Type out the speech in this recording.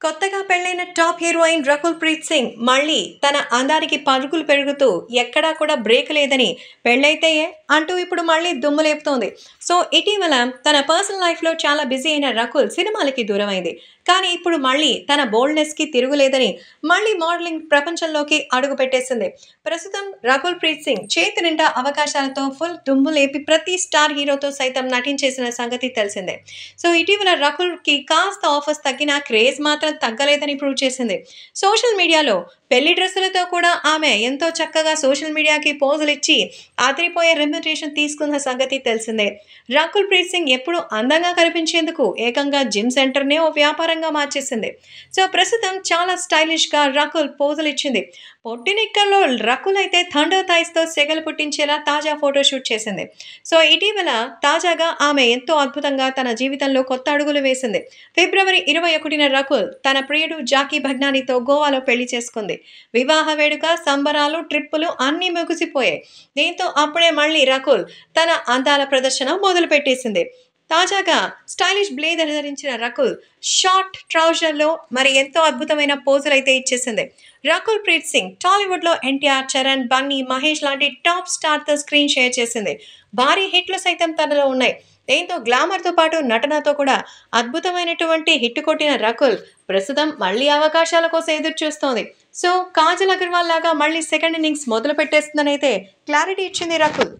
కొత్తగా పెళ్లైన top heroine Rakul Preet Singh మళ్ళీ తన అందానికి పరుగులు పెరుగుతూ ఎక్కడా కూడా బ్రేక్ లేదని పెళ్ళైతే అంటూ ఇప్పుడు మళ్ళీ దుమ్ము లేపుతోంది. సో ఇటీవల తన పర్సనల్ లైఫ్లో చాలా బిజీ అయిన రకుల్ సినిమాలకి దూరమైంది. కానీ ఇప్పుడు మళ్ళీ తన బోల్డ్నెస్కి తిరుగులేదని మళ్ళీ మోడలింగ్ ప్రపంచంలోకి అడుగు పెట్టేసింది. ప్రస్తుతం రకుల్ ప్రీత్ సింగ్ చేతి నిండా అవకాశాలతో ఫుల్ దుమ్ము లేపి ప్రతి స్టార్ హీరోతో సైతం నటించేసిన సంగతి తెలిసిందే. సో ఇటీవల రకుల్కి కాస్త ఆఫర్స్ తగ్గిన క్రేజ్ మాత్రం తగ్గలేదని ప్రూవ్ చేసింది. సోషల్ మీడియాలో పెళ్లి డ్రెస్సులతో కూడా ఆమె ఎంతో చక్కగా సోషల్ మీడియాకి పోజులు ఇచ్చి ఆదిరిపోయే రెమ్యునరేషన్ తీసుకున్న సంగతి తెలిసిందే. రకుల్ ప్రీత్ సింగ్ ఎప్పుడు అందంగా కనిపించేందుకు ఏకంగా జిమ్ సెంటర్నే ఓ వ్యాపారంగా మార్చేసింది. సో ప్రస్తుతం చాలా స్టైలిష్గా రకుల్ పోజులు ఇచ్చింది. పొట్టినిక్కల్లో రకుల్ అయితే థండర్ థైస్తో సెగలు పుట్టించేలా తాజా ఫోటోషూట్ చేసింది. సో ఇటీవల తాజాగా ఆమె ఎంతో అద్భుతంగా తన జీవితంలో కొత్త అడుగులు వేసింది. ఫిబ్రవరి 21న రకుల్ తన ప్రియుడు జాకీ భగ్నానీతో గోవాలో పెళ్లి చేసుకుంది. వివాహ వేడుక, సంబరాలు, ట్రిప్పులు అన్నీ ముగిసిపోయాయి. దీంతో అప్పుడే మళ్ళీ రకుల్ తన అందాల ప్రదర్శన మొదలుపెట్టేసింది. తాజాగా స్టైలిష్ బ్లేజర్ ధరించిన రకుల్ షార్ట్ ట్రౌజర్లో మరి ఎంతో అద్భుతమైన పోజులైతే ఇచ్చేసింది. రకుల్ ప్రీత్ సింగ్ టాలీవుడ్లో ఎన్టీఆర్, చరణ్, బన్నీ, మహేష్ లాంటి టాప్ స్టార్తో స్క్రీన్ షేర్ చేసింది. భారీ హిట్లు సైతం తనలో ఉన్నాయి. దీంతో గ్లామర్తో పాటు నటనతో కూడా అద్భుతమైనటువంటి హిట్ కొట్టిన రకుల్ ప్రస్తుతం మళ్ళీ అవకాశాల కోసం ఎదురు చూస్తోంది. సో కాజల్ అగర్వాల్ లాగా మళ్ళీ సెకండ్ ఇన్నింగ్స్ మొదలు పెట్టేస్తుందని అయితే క్లారిటీ ఇచ్చింది రకుల్.